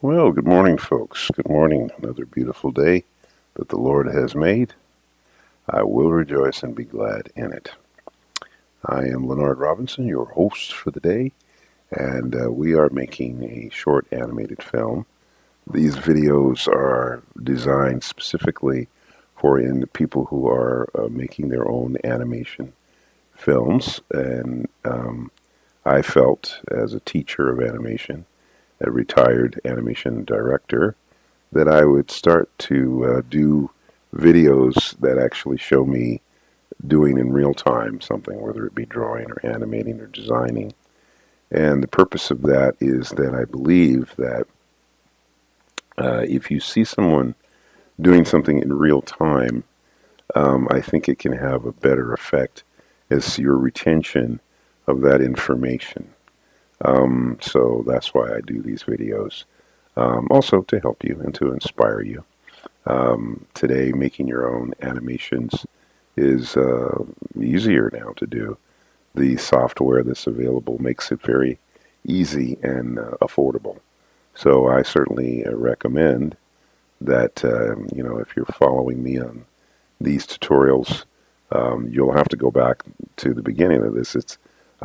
Well, good morning, folks. Good morning. Another beautiful day that the Lord has made. I will rejoice and be glad in it. I am Leonard Robinson, your host for the day, and we are making a short animated film. These videos are designed specifically for people who are making their own animation films, and I felt, as a teacher of animation, a retired animation director, that I would start to do videos that actually show me doing in real time something, whether it be drawing or animating or designing. And the purpose of that is that I believe that if you see someone doing something in real time, I think it can have a better effect as your retention of that information. So that's why I do these videos. Also to help you and to inspire you. Today, making your own animations is easier now to do. The software that's available makes it very easy and affordable. So I certainly recommend that if you're following me on these tutorials, you'll have to go back to the beginning of this.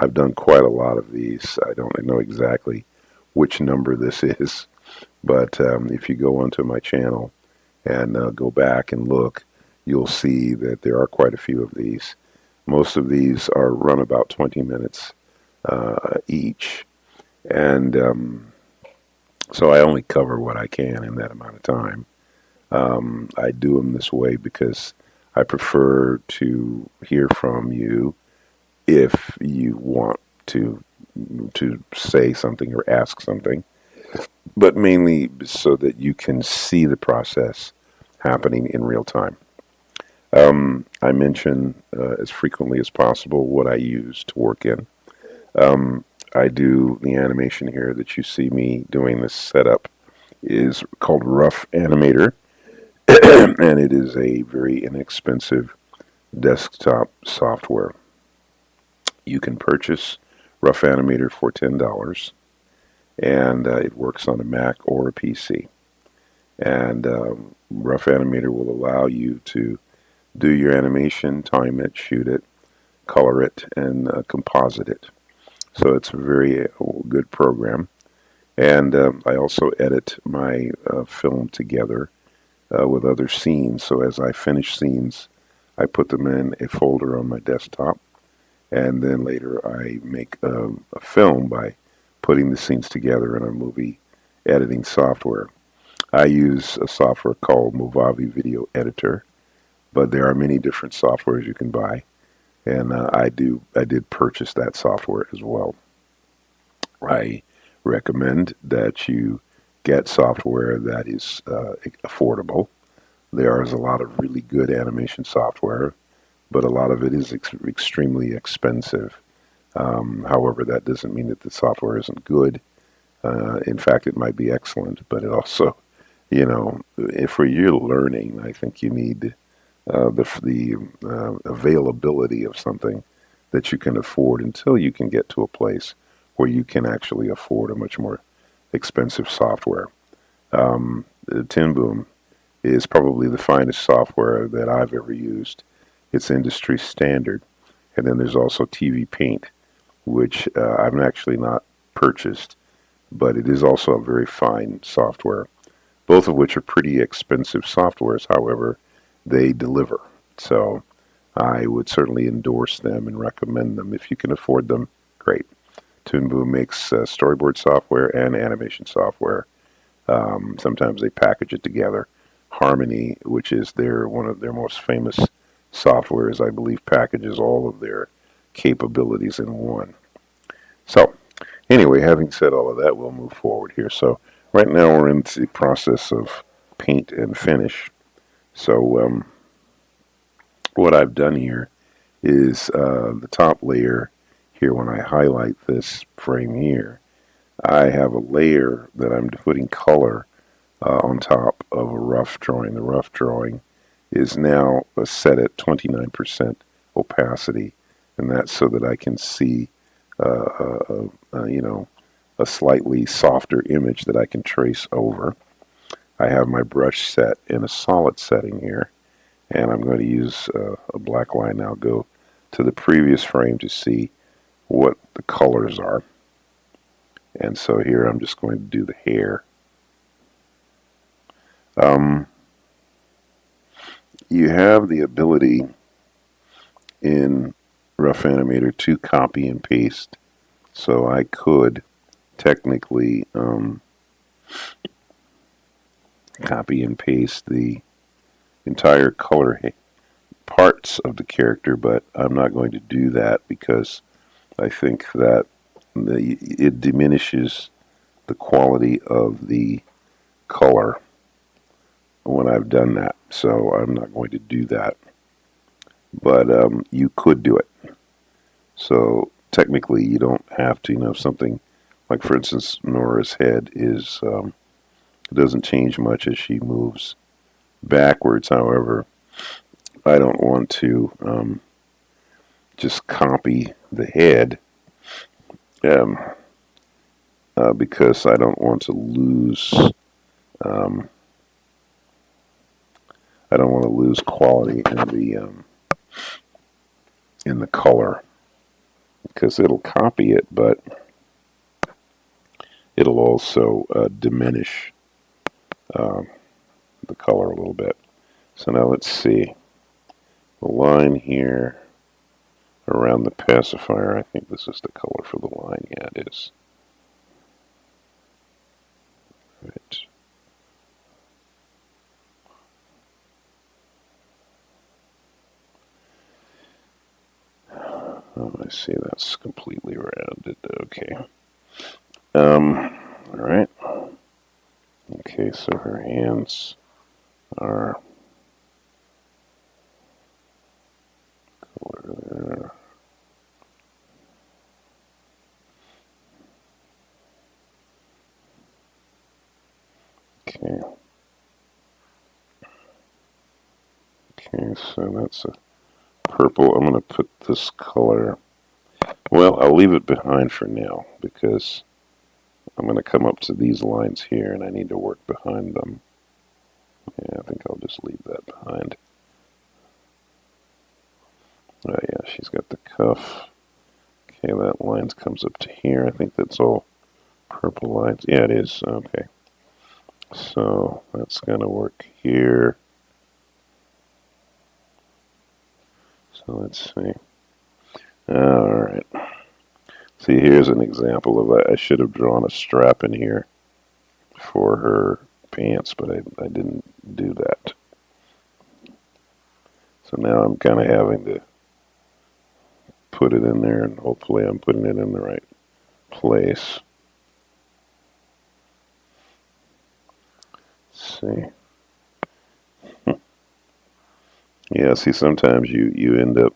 I've done quite a lot of these. I don't know exactly which number this is, but if you go onto my channel and go back and look, you'll see that there are quite a few of these. Most of these are run about 20 minutes each, and so I only cover what I can in that amount of time. I do them this way because I prefer to hear from you if you want to say something or ask something, but mainly so that you can see the process happening in real time. I mention as frequently as possible what I use to work in. I do the animation here that you see me doing. This setup is called Rough Animator, and it is a very inexpensive desktop software. You can purchase Rough Animator for $10, and it works on a Mac or a PC. And Rough Animator will allow you to do your animation, time it, shoot it, color it, and composite it. So it's a very good program. And I also edit my film together with other scenes. So as I finish scenes, I put them in a folder on my desktop. And then later I make a film by putting the scenes together in a movie editing software. I use a software called Movavi Video Editor, but there are many different softwares you can buy, and I did purchase that software as well. I recommend that you get software that is affordable. There is a lot of really good animation software, but a lot of it is extremely expensive. However, that doesn't mean that the software isn't good. In fact, it might be excellent, but it also, if for your learning, I think you need the availability of something that you can afford until you can get to a place where you can actually afford a much more expensive software. Tin Boom is probably the finest software that I've ever used. It's industry standard. And then there's also TV Paint, which I've actually not purchased, but it is also a very fine software, both of which are pretty expensive softwares. However, they deliver. So I would certainly endorse them and recommend them. If you can afford them, great. Toon Boom makes storyboard software and animation software. Sometimes they package it together. Harmony, which is one of their most famous softwares, I believe, packages all of their capabilities in one. So anyway, having said all of that, we'll move forward here. So right now we're in the process of paint and finish. So what I've done here is the top layer here, when I highlight this frame here, I have a layer that I'm putting color on top of a rough drawing. The rough drawing is now set at 29% opacity, and that's so that I can see, a slightly softer image that I can trace over. I have my brush set in a solid setting here, and I'm going to use a black line. I'll go to the previous frame to see what the colors are. And so here I'm just going to do the hair. You have the ability in Rough Animator to copy and paste. So I could technically copy and paste the entire color parts of the character, but I'm not going to do that because I think that it diminishes the quality of the color when I've done that. So I'm not going to do that. But you could do it. So technically, you don't have to. Something like, for instance, Nora's head is it doesn't change much as she moves backwards. However, I don't want to just copy the head um, because I don't want to lose. Um, I don't want to lose quality in the color because it'll copy it, but it'll also diminish the color a little bit. So now let's see the line here around the pacifier. I think this is the color for the line. Yeah, it is. Right. Oh, I see that's completely rounded. Okay. All right. Okay, so her hands are color there. Okay. Okay, so that's a purple. I'm going to put this color. Well, I'll leave it behind for now because I'm going to come up to these lines here and I need to work behind them. Yeah, I think I'll just leave that behind. Oh yeah, she's got the cuff. Okay, that line comes up to here. I think that's all purple lines. Yeah, it is. Okay. So that's going to work here. So let's see. All right. See, here's an example of I should have drawn a strap in here for her pants, but I didn't do that. So now I'm kind of having to put it in there, and hopefully I'm putting it in the right place. Let's see. Yeah, see, sometimes you end up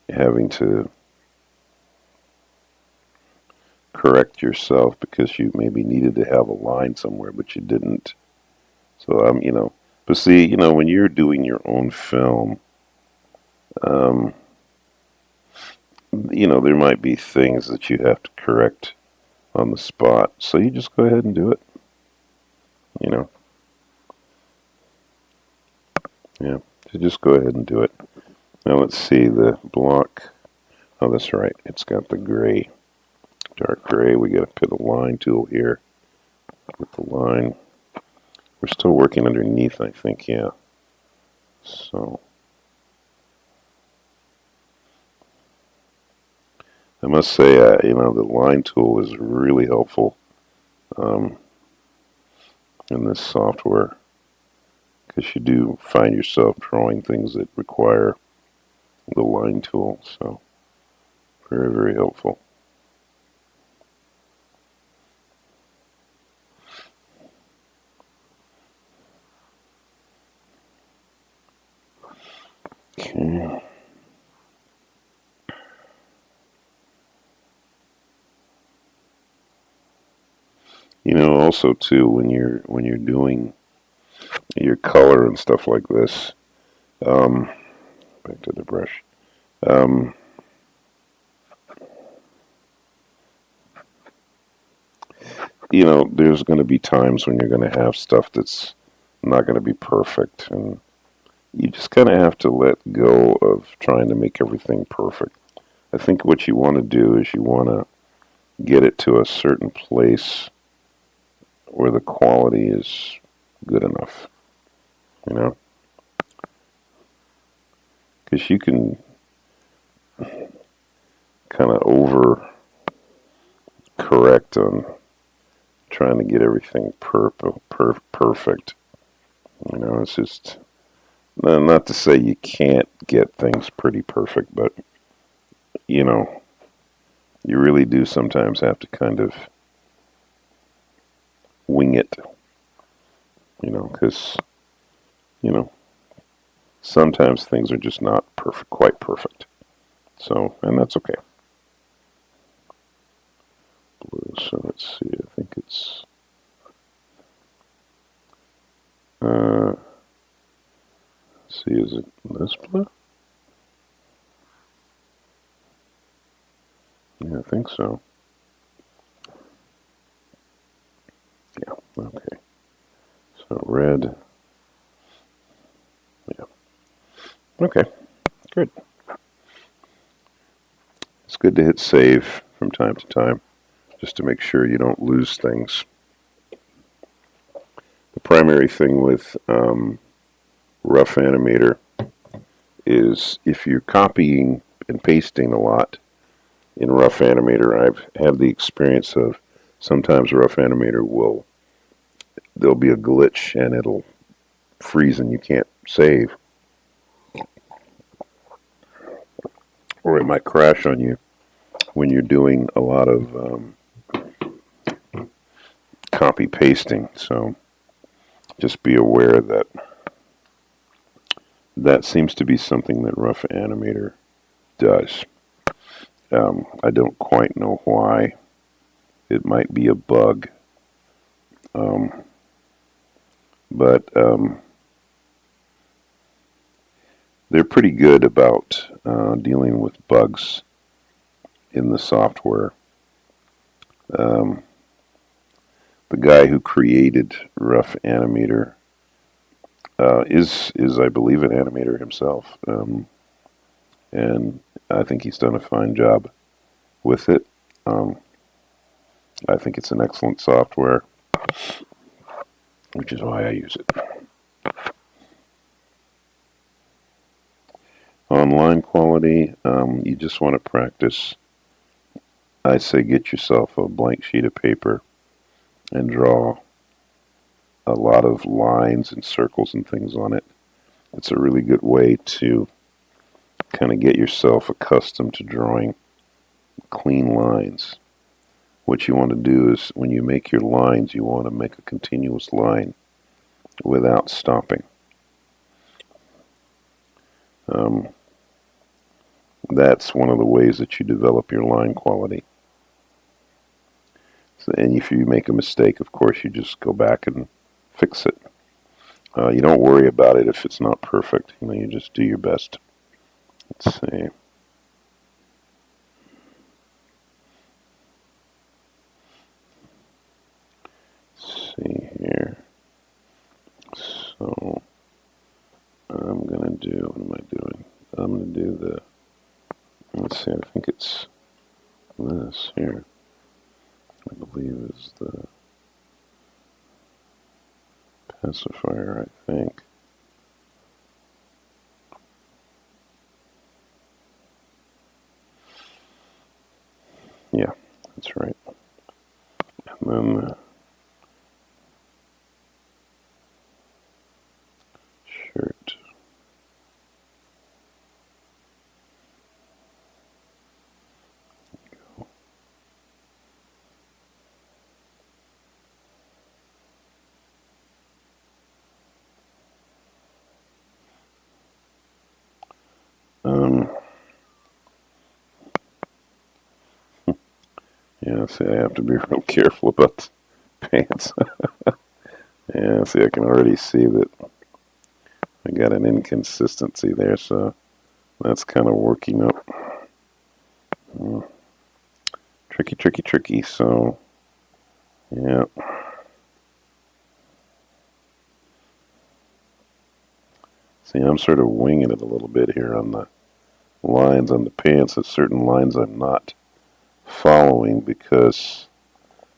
having to correct yourself because you maybe needed to have a line somewhere, but you didn't. So but see, when you're doing your own film, um, there might be things that you have to correct on the spot. So you just go ahead and do it. Yeah, so just go ahead and do it. Now let's see the block. Oh, that's right. It's got the gray, dark gray. We got to put a line tool here with the line. We're still working underneath, I think, yeah. So I must say, the line tool is really helpful in this software because you do find yourself drawing things that require the line tool. So very, very helpful. Okay. Also too, when you're doing your color and stuff like this, back to the brush. Um, you know, there's going to be times when you're going to have stuff that's not going to be perfect, and you just kind of have to let go of trying to make everything perfect. I think what you want to do is you want to get it to a certain place where the quality is good enough, you know? Because you can kind of over correct on trying to get everything perfect. You know, it's just not to say you can't get things pretty perfect, but you know, you really do sometimes have to kind of wing it. You know, because you know sometimes things are just not perfect, quite perfect. So, and that's okay. Blue. So let's see. I think it's. Let's see, is it this blue? Yeah, I think so. Yeah, okay. So red. Yeah. Okay, good. It's good to hit save from time to time just to make sure you don't lose things. The primary thing with Rough Animator is if you're copying and pasting a lot in Rough Animator, I've had the experience of sometimes Rough Animator there'll be a glitch and it'll freeze and you can't save. Or it might crash on you when you're doing a lot of copy pasting. So just be aware that that seems to be something that Rough Animator does. I don't quite know why. It might be a bug. Um, but they're pretty good about dealing with bugs in the software. Um, the guy who created Rough Animator is I believe an animator himself, and I think he's done a fine job with it. Um, I think it's an excellent software, which is why I use it. Online quality, you just want to practice. I say get yourself a blank sheet of paper and draw a lot of lines and circles and things on it. It's a really good way to kind of get yourself accustomed to drawing clean lines. What you want to do is when you make your lines, you want to make a continuous line without stopping. Um, that's one of the ways that you develop your line quality. So, and if you make a mistake, of course, you just go back and fix it. You don't worry about it if it's not perfect. You know, you just do your best. Let's see. Let's see here. So I'm gonna do. What am I doing? I'm gonna do the. Let's see. I think it's this here. I believe is the pacifier. I think. Yeah, that's right. And then the shirt. Um, yeah, see, I have to be real careful about the pants. Yeah, see, I can already see that I got an inconsistency there, so that's kind of working up. Tricky, tricky, tricky. So Yeah. See, I'm sort of winging it a little bit here on the lines on the pants. There's certain lines I'm not following because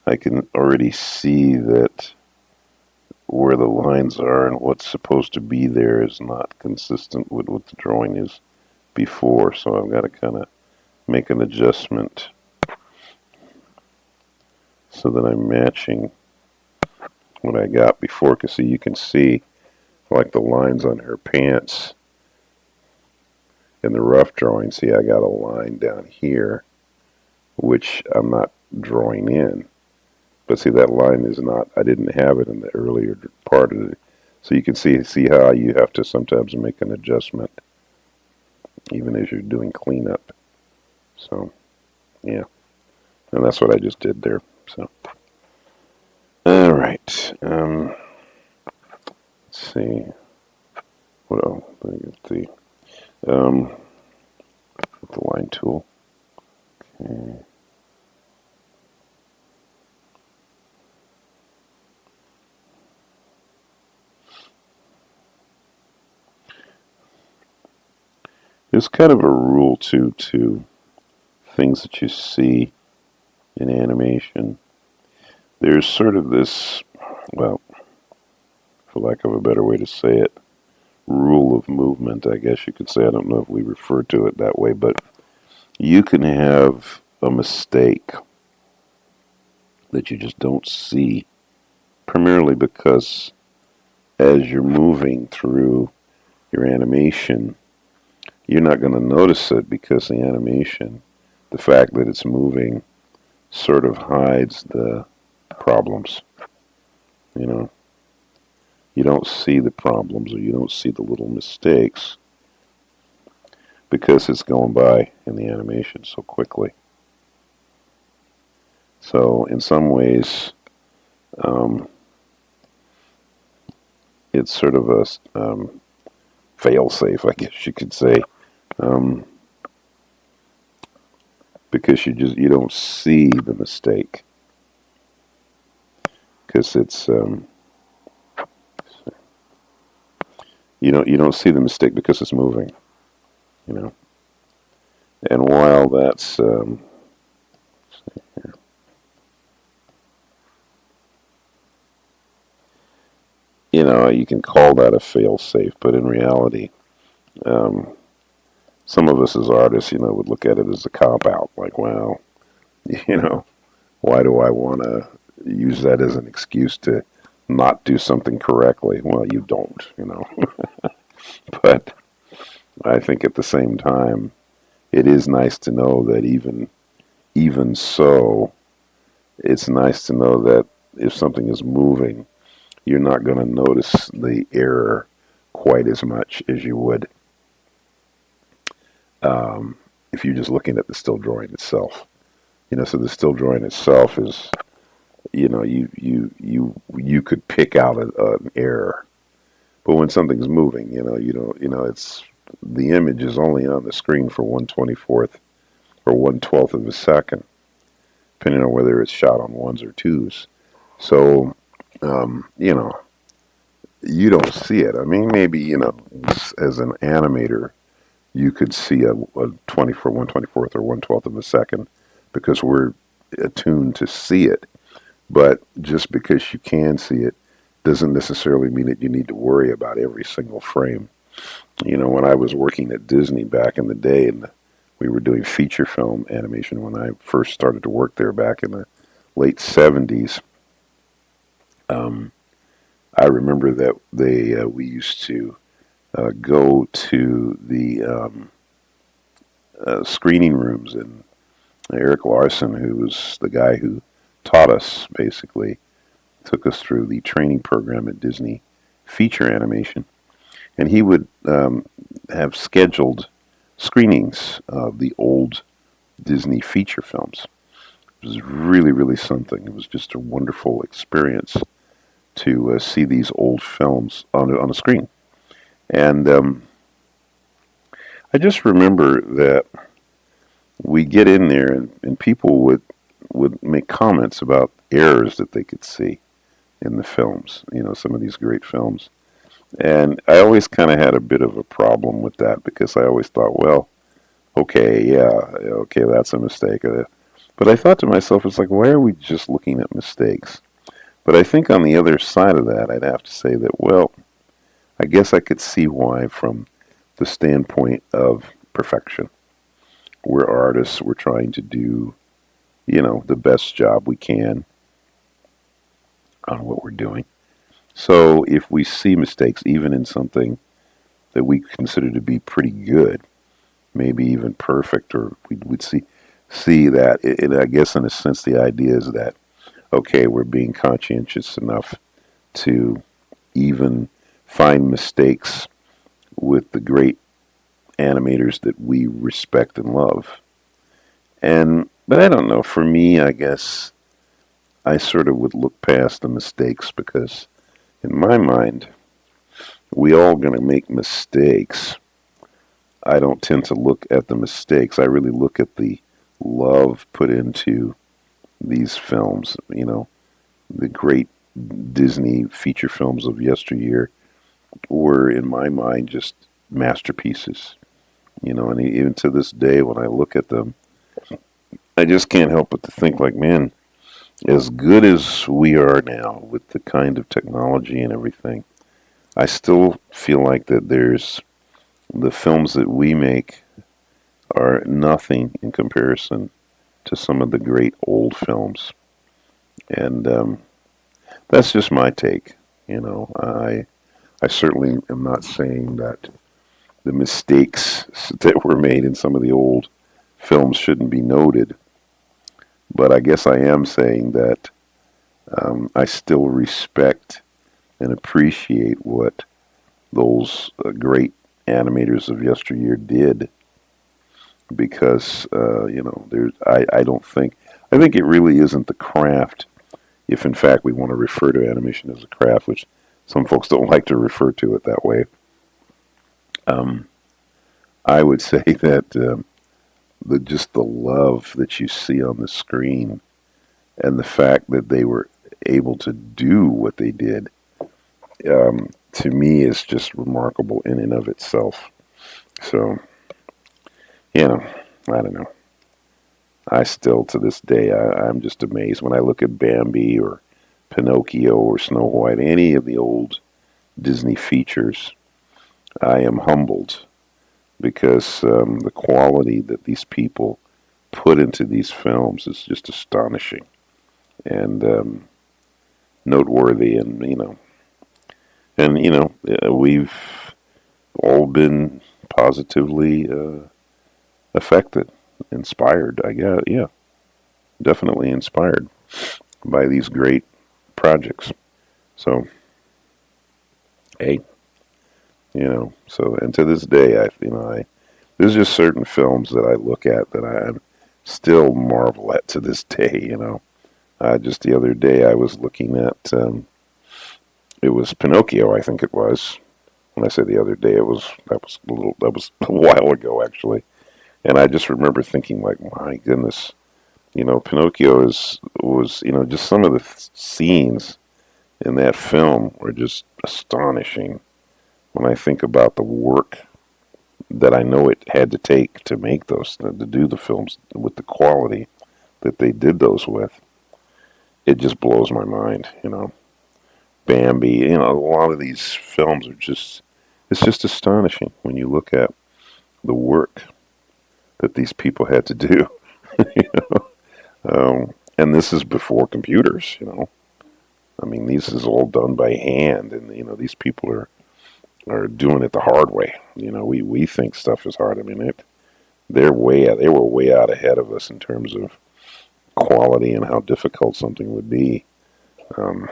I can already see that where the lines are and what's supposed to be there is not consistent with what the drawing is before. So I've got to kind of make an adjustment so that I'm matching what I got before. Because see, you can see like the lines on her pants in the rough drawing. See, I got a line down here, which I'm not drawing in. But see, that line is not, I didn't have it in the earlier part of it. So you can see how you have to sometimes make an adjustment even as you're doing cleanup. So, yeah. And that's what I just did there. So, all right. Let's see. What else? Let me get the line tool. Okay. There's kind of a rule to things that you see in animation. There's sort of this, well, for lack of a better way to say it, rule of movement, I guess you could say. I don't know if we refer to it that way, but you can have a mistake that you just don't see, primarily because as you're moving through your animation, you're not going to notice it because the animation, the fact that it's moving, sort of hides the problems. You know, you don't see the problems or you don't see the little mistakes because it's going by in the animation so quickly. So in some ways, um, it's sort of a fail-safe, I guess you could say, um, because you don't see the mistake because it's you don't see the mistake because it's moving, you know. And while that's you can call that a fail-safe, but in reality, um, some of us as artists, would look at it as a cop-out, like, well, you know, why do I want to use that as an excuse to not do something correctly? Well, you don't. But I think at the same time, it is nice to know that even so, it's nice to know that if something is moving, you're not going to notice the error quite as much as you would if you're just looking at the still drawing itself. So the still drawing itself is, you could pick out an error, but when something's moving, you don't, it's the image is only on the screen for 1/24th or 1/12th of a second, depending on whether it's shot on ones or twos. So, you don't see it. I mean, maybe, as an animator, you could see a 1/24th or 1/12th of a second because we're attuned to see it. But just because you can see it doesn't necessarily mean that you need to worry about every single frame. When I was working at Disney back in the day, and we were doing feature film animation when I first started to work there back in the late 70s, I remember that we used to go to the screening rooms, and Eric Larson, who was the guy who taught us, basically took us through the training program at Disney feature animation, and he would have scheduled screenings of the old Disney feature films. It was really, really something. It was just a wonderful experience to see these old films on a screen. And I just remember that we get in there, and people would would make comments about errors that they could see in the films. Some of these great films. And I always kind of had a bit of a problem with that because I always thought, well, okay, yeah, okay, that's a mistake. But I thought to myself, it's like, why are we just looking at mistakes? But I think on the other side of that, I'd have to say that, well, I guess I could see why from the standpoint of perfection. We're artists, we're trying to do, the best job we can on what we're doing. So if we see mistakes, even in something that we consider to be pretty good, maybe even perfect, or we'd see that. I guess in a sense, the idea is that okay, we're being conscientious enough to even find mistakes with the great animators that we respect and love. But I don't know. For me, I guess I sort of would look past the mistakes because, in my mind, we all going to make mistakes. I don't tend to look at the mistakes. I really look at the love put into these films. The great Disney feature films of yesteryear were, in my mind, just masterpieces. And even to this day, when I look at them, I just can't help but to think, like, man, as good as we are now with the kind of technology and everything, I still feel like that there's the films that we make are nothing in comparison to some of the great old films. And that's just my take. I certainly am not saying that the mistakes that were made in some of the old films shouldn't be noted, but I guess I am saying that I still respect and appreciate what those great animators of yesteryear did because I don't think I think it really isn't the craft if in fact we want to refer to animation as a craft, which some folks don't like to refer to it that way. um, I would say that just the love that you see on the screen and the fact that they were able to do what they did, to me is just remarkable in and of itself. So, you know, I don't know. I still, to this day, I'm just amazed when I look at Bambi or Pinocchio or Snow White, any of the old Disney features. I am humbled because the quality that these people put into these films is just astonishing and noteworthy. We've all been positively affected, inspired. I guess, yeah, definitely inspired by these great projects. So, hey, and to this day, there's just certain films that I look at that I still marvel at to this day. Just the other day, I was looking at it was Pinocchio, I think it was. When I say the other day, that was a while ago actually, and I just remember thinking like, my goodness, Pinocchio was just some of the scenes in that film were just astonishing when I think about the work that I know it had to take to make those, to do the films with the quality that they did those with. It just blows my mind. Bambi, a lot of these films are it's just astonishing when you look at the work that these people had to do. you know? And this is before computers. I mean, this is all done by hand, and these people are doing it the hard way. We think stuff is hard. I mean, they were way out ahead of us in terms of quality and how difficult something would be. Um,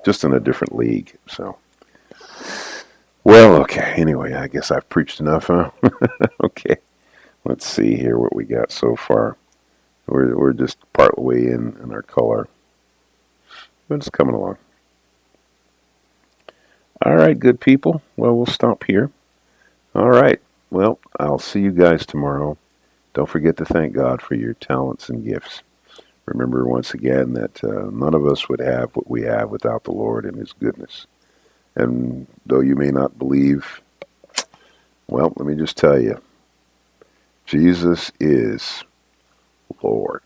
just in a different league. So, well, okay. Anyway, I guess I've preached enough, huh? Okay. Let's see here what we got so far. We're just part way in our color. But it's coming along. All right, good people. Well, we'll stop here. All right. Well, I'll see you guys tomorrow. Don't forget to thank God for your talents and gifts. Remember once again that none of us would have what we have without the Lord and His goodness. And though you may not believe, well, let me just tell you, Jesus is Lord.